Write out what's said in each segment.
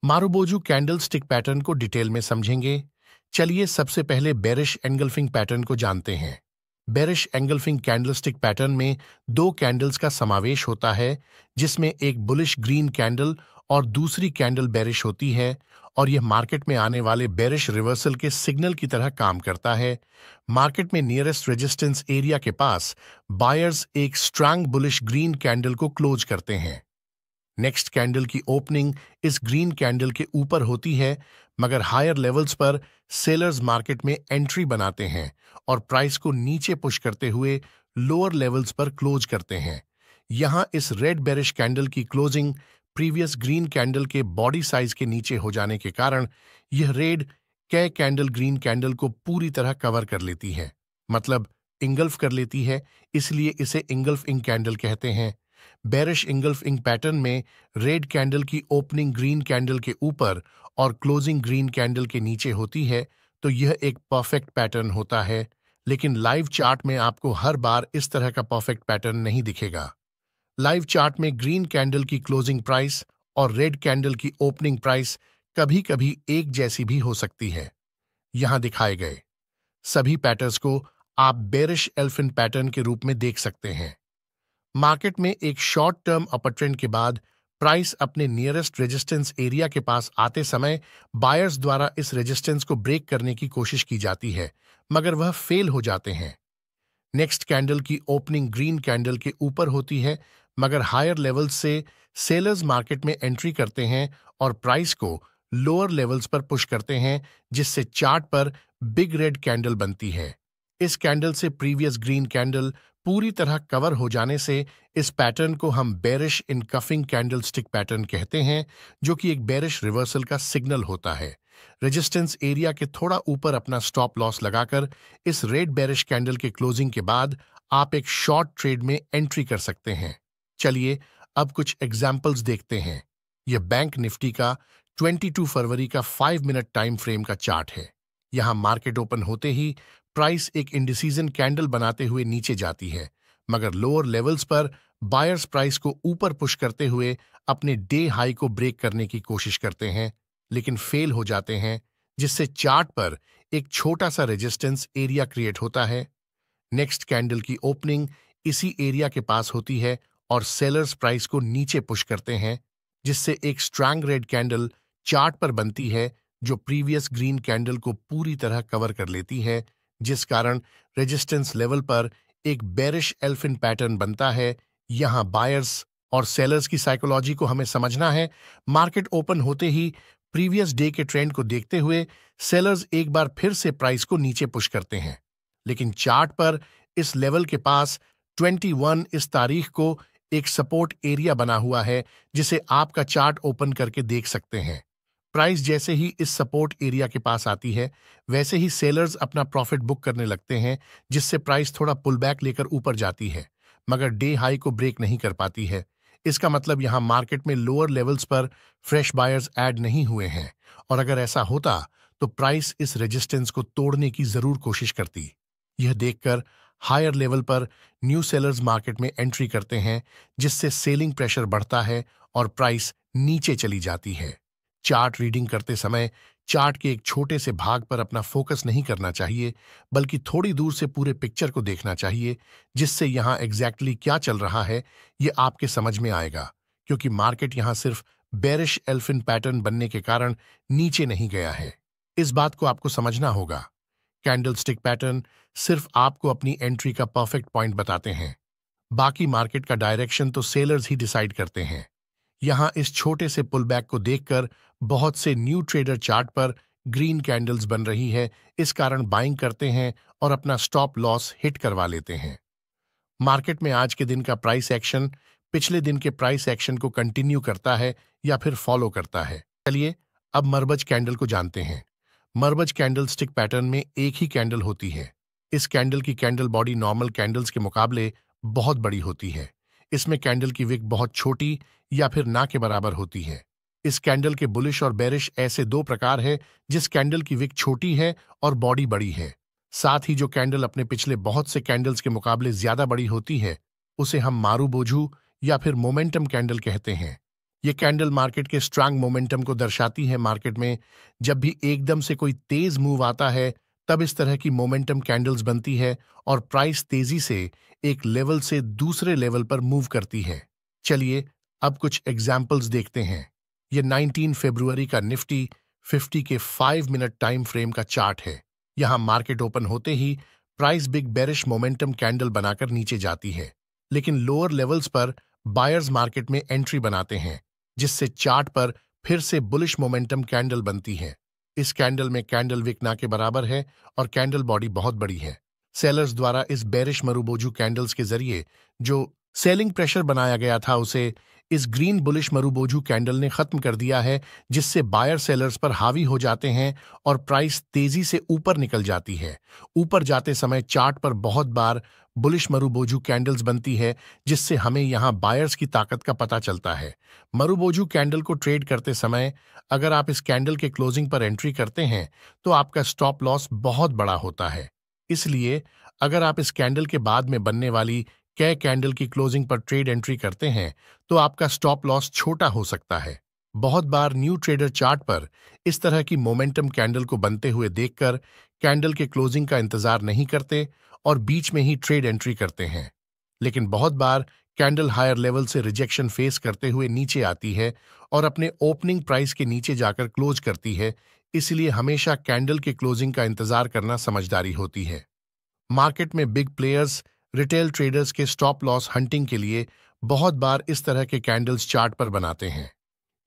Marubozu candle stick pattern को detail में समझेंगे। चलिए सबसे पहले बेरिश एंगल्फिंग पैटर्न को जानते हैं। बेरिश एंगल्फिंग कैंडलस्टिक पैटर्न में दो कैंडल्स का समावेश होता है, जिसमें एक बुलिश ग्रीन कैंडल और दूसरी कैंडल बेरिश होती है, और यह मार्केट में आने वाले बेरिश रिवर्सल के सिग्नल की तरह काम करता है। मार्केट में नियरेस्ट रेजिस्टेंस एरिया के पास बायर्स एक स्ट्रांग बुलिश ग्रीन कैंडल को क्लोज करते हैं। नेक्स्ट कैंडल की ओपनिंग इस ग्रीन कैंडल के ऊपर होती है, मगर हायर लेवल्स पर सेलर्स मार्केट में एंट्री बनाते हैं और प्राइस को नीचे पुश करते हुए लोअर लेवल्स पर क्लोज करते हैं। यहां इस रेड बेरिश कैंडल की क्लोजिंग प्रीवियस ग्रीन कैंडल के बॉडी साइज के नीचे हो जाने के कारण यह रेड कै कैंडल ग्रीन कैंडल को पूरी तरह कवर कर लेती है, मतलब इंगल्फ कर लेती है, इसलिए इसे इंगल्फिंग कैंडल कहते हैं। बेरिश इंगल्फिंग पैटर्न में रेड कैंडल की ओपनिंग ग्रीन कैंडल के ऊपर और क्लोजिंग ग्रीन कैंडल के नीचे होती है, तो यह एक परफेक्ट पैटर्न होता है। लेकिन लाइव चार्ट में आपको हर बार इस तरह का परफेक्ट पैटर्न नहीं दिखेगा। लाइव चार्ट में ग्रीन कैंडल की क्लोजिंग प्राइस और रेड कैंडल की ओपनिंग प्राइस कभी-कभी एक जैसी भी हो सकती है। यहां दिखाए गए सभी पैटर्न्स को आप बेरिश एल्फिन पैटर्न के रूप में देख सकते हैं। मार्केट में एक शॉर्ट टर्म अपर ट्रेंड के बाद प्राइस अपने नियरेस्ट रेजिस्टेंस एरिया के पास आते समय बायर्स द्वारा इस रेजिस्टेंस को ब्रेक करने की कोशिश की जाती है, मगर वह फेल हो जाते हैं। नेक्स्ट कैंडल की ओपनिंग ग्रीन कैंडल के ऊपर होती है, मगर हायर लेवल्स से सेलर्स मार्केट में एंट्री करते हैं और प्राइस को लोअर लेवल्स पर पुश करते हैं, जिससे चार्ट पर बिग रेड कैंडल बनती है। इस कैंडल से प्रीवियस ग्रीन कैंडल पूरी तरह कवर हो जाने से इस पैटर्न को हम बेरिश इनकफिंग कैंडल स्टिक पैटर्न कहते हैं, जो कि एक बेरिश रिवर्सल का सिग्नल होता है। रेजिस्टेंस एरिया के थोड़ा ऊपर अपना स्टॉप लॉस लगाकर इस रेड बेरिश कैंडल के क्लोजिंग के बाद आप एक शॉर्ट ट्रेड में एंट्री कर सकते हैं। चलिए अब कुछ एग्जाम्पल्स देखते हैं। यह बैंक निफ्टी का 22 फरवरी का 5 मिनट टाइम फ्रेम का चार्ट है। यहां मार्केट ओपन होते ही प्राइस एक इंडिसीजन कैंडल बनाते हुए नीचे जाती है, मगर लोअर लेवल्स पर बायर्स प्राइस को ऊपर पुश करते हुए अपने डे हाई को ब्रेक करने की कोशिश करते हैं, लेकिन फेल हो जाते हैं, जिससे चार्ट पर एक छोटा सा रेजिस्टेंस एरिया क्रिएट होता है। नेक्स्ट कैंडल की ओपनिंग इसी एरिया के पास होती है और सेलर्स प्राइस को नीचे पुश करते हैं, जिससे एक स्ट्रांग रेड कैंडल चार्ट पर बनती है, जो प्रीवियस ग्रीन कैंडल को पूरी तरह कवर कर लेती है, जिस कारण रेजिस्टेंस लेवल पर एक बेरिश एल्फिन पैटर्न बनता है। यहां बायर्स और सेलर्स की साइकोलॉजी को हमें समझना है। मार्केट ओपन होते ही प्रीवियस डे के ट्रेंड को देखते हुए सेलर्स एक बार फिर से प्राइस को नीचे पुश करते हैं, लेकिन चार्ट पर इस लेवल के पास 21 इस तारीख को एक सपोर्ट एरिया बना हुआ है, जिसे आपका चार्ट ओपन करके देख सकते हैं। प्राइस जैसे ही इस सपोर्ट एरिया के पास आती है, वैसे ही सेलर्स अपना प्रॉफिट बुक करने लगते हैं, जिससे प्राइस थोड़ा पुल बैक लेकर ऊपर जाती है, मगर डे हाई को ब्रेक नहीं कर पाती है। इसका मतलब यहां मार्केट में लोअर लेवल्स पर फ्रेश बायर्स ऐड नहीं हुए हैं, और अगर ऐसा होता तो प्राइस इस रेजिस्टेंस को तोड़ने की जरूर कोशिश करती। यह देखकर हायर लेवल पर न्यू सेलर्स मार्केट में एंट्री करते हैं, जिससे सेलिंग प्रेशर बढ़ता है और प्राइस नीचे चली जाती है। चार्ट रीडिंग करते समय चार्ट के एक छोटे से भाग पर अपना फोकस नहीं करना चाहिए, बल्कि थोड़ी दूर से पूरे पिक्चर को देखना चाहिए, जिससे यहाँ एग्जैक्टली क्या चल रहा है ये आपके समझ में आएगा, क्योंकि मार्केट यहाँ सिर्फ बेरिश एल्फिन पैटर्न बनने के कारण नीचे नहीं गया है। इस बात को आपको समझना होगा। कैंडल स्टिक पैटर्न सिर्फ आपको अपनी एंट्री का परफेक्ट पॉइंट बताते हैं, बाकी मार्केट का डायरेक्शन तो सेलर्स ही डिसाइड करते हैं। यहां इस छोटे से पुल बैक को देखकर बहुत से न्यू ट्रेडर चार्ट पर ग्रीन कैंडल्स बन रही है, इस कारण बाइंग करते हैं और अपना स्टॉप लॉस हिट करवा लेते हैं। मार्केट में आज के दिन का प्राइस एक्शन पिछले दिन के प्राइस एक्शन को कंटिन्यू करता है या फिर फॉलो करता है। चलिए अब मरबज कैंडल को जानते हैं। मरबज कैंडल स्टिक पैटर्न में एक ही कैंडल होती है। इस कैंडल की कैंडल बॉडी नॉर्मल कैंडल्स के मुकाबले बहुत बड़ी होती है। इसमें कैंडल की विक बहुत छोटी या फिर ना के बराबर होती है। इस कैंडल के बुलिश और बेरिश ऐसे दो प्रकार है, जिस कैंडल की विक छोटी है और बॉडी बड़ी है। साथ ही जो कैंडल अपने पिछले बहुत से कैंडल्स के मुकाबले ज्यादा बड़ी होती है, उसे हम मारुबोझू या फिर मोमेंटम कैंडल कहते हैं। ये कैंडल मार्केट के स्ट्रांग मोमेंटम को दर्शाती है। मार्केट में जब भी एकदम से कोई तेज मूव आता है, तब इस तरह की मोमेंटम कैंडल्स बनती है और प्राइस तेजी से एक लेवल से दूसरे लेवल पर मूव करती है। चलिए अब कुछ एग्जाम्पल्स देखते हैं। ये 19 फरवरी का निफ्टी 50 के 5 मिनट टाइम फ्रेम का चार्ट है। यहाँ मार्केट ओपन होते ही price big bearish momentum candle बनाकर नीचे जाती है, लेकिन लोअर लेवल्स पर बायर्स मार्केट में एंट्री बनाते हैं, जिससे चार्ट पर फिर से बुलिश मोमेंटम कैंडल बनती है। इस कैंडल में कैंडल विक ना के बराबर है और कैंडल बॉडी बहुत बड़ी है। सेलर्स द्वारा इस बेरिश मरुबोजू कैंडल्स के जरिए जो सेलिंग प्रेशर बनाया गया था, उसे इस ग्रीन बुलिश मरुबोजू कैंडल ने खत्म कर दिया है, जिससे बायर सेलर्स पर हावी हो जाते हैं और प्राइस तेजी से ऊपर निकल जाती है। ऊपर जाते समय चार्ट पर बहुत बार बुलिश मरुबोजू कैंडल्स बनती है, जिससे हमें यहाँ बायर्स की ताकत का पता चलता है। मरुबोजू कैंडल को ट्रेड करते समय अगर आप इस कैंडल के क्लोजिंग पर एंट्री करते हैं तो आपका स्टॉप लॉस बहुत बड़ा होता है। इसलिए अगर आप इस कैंडल के बाद में बनने वाली कैंडल की क्लोजिंग पर ट्रेड एंट्री करते हैं तो आपका स्टॉप लॉस छोटा हो सकता है। बहुत बार न्यू ट्रेडर चार्ट पर इस तरह की मोमेंटम कैंडल को बनते हुए देखकर कैंडल के क्लोजिंग का इंतजार नहीं करते और बीच में ही ट्रेड एंट्री करते हैं। लेकिन बहुत बार कैंडल हायर लेवल से रिजेक्शन फेस करते हुए नीचे आती है और अपने ओपनिंग प्राइस के नीचे जाकर क्लोज करती है। इसलिए हमेशा कैंडल के क्लोजिंग का इंतजार करना समझदारी होती है। मार्केट में बिग प्लेयर्स रिटेल ट्रेडर्स के स्टॉप लॉस हंटिंग के लिए बहुत बार इस तरह के कैंडल्स चार्ट पर बनाते हैं।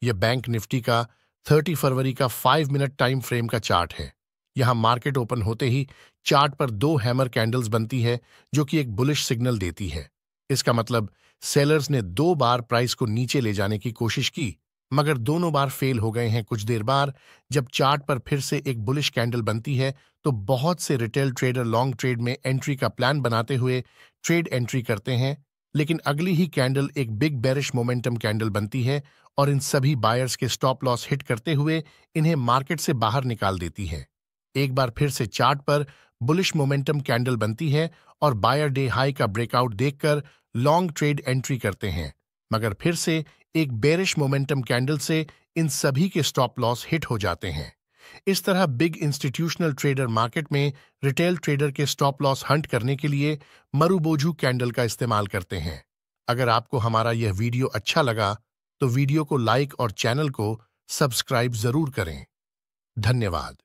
यह बैंक निफ्टी का 30 फरवरी का 5 मिनट टाइम फ्रेम का चार्ट है। यहाँ मार्केट ओपन होते ही चार्ट पर 2 हैमर कैंडल्स बनती है, जो कि एक बुलिश सिग्नल देती है। इसका मतलब सेलर्स ने 2 बार प्राइस को नीचे ले जाने की कोशिश की, मगर दोनों बार फेल हो गए हैं। कुछ देर बाद जब चार्ट पर फिर से एक बुलिश कैंडल बनती है तो बहुत से रिटेल ट्रेडर लॉन्ग ट्रेड में एंट्री का प्लान बनाते हुए ट्रेड एंट्री करते हैं, लेकिन अगली ही कैंडल एक बिग बेरिश मोमेंटम कैंडल बनती है और इन सभी बायर्स के स्टॉप लॉस हिट करते हुए इन्हें मार्केट से बाहर निकाल देती है। एक बार फिर से चार्ट पर बुलिश मोमेंटम कैंडल बनती है और बायर डे हाई का ब्रेकआउट देखकर लॉन्ग ट्रेड एंट्री करते हैं, मगर फिर से एक बेरिश मोमेंटम कैंडल से इन सभी के स्टॉप लॉस हिट हो जाते हैं। इस तरह बिग इंस्टीट्यूशनल ट्रेडर मार्केट में रिटेल ट्रेडर के स्टॉप लॉस हंट करने के लिए मरुबोजू कैंडल का इस्तेमाल करते हैं। अगर आपको हमारा यह वीडियो अच्छा लगा तो वीडियो को लाइक और चैनल को सब्सक्राइब जरूर करें। धन्यवाद।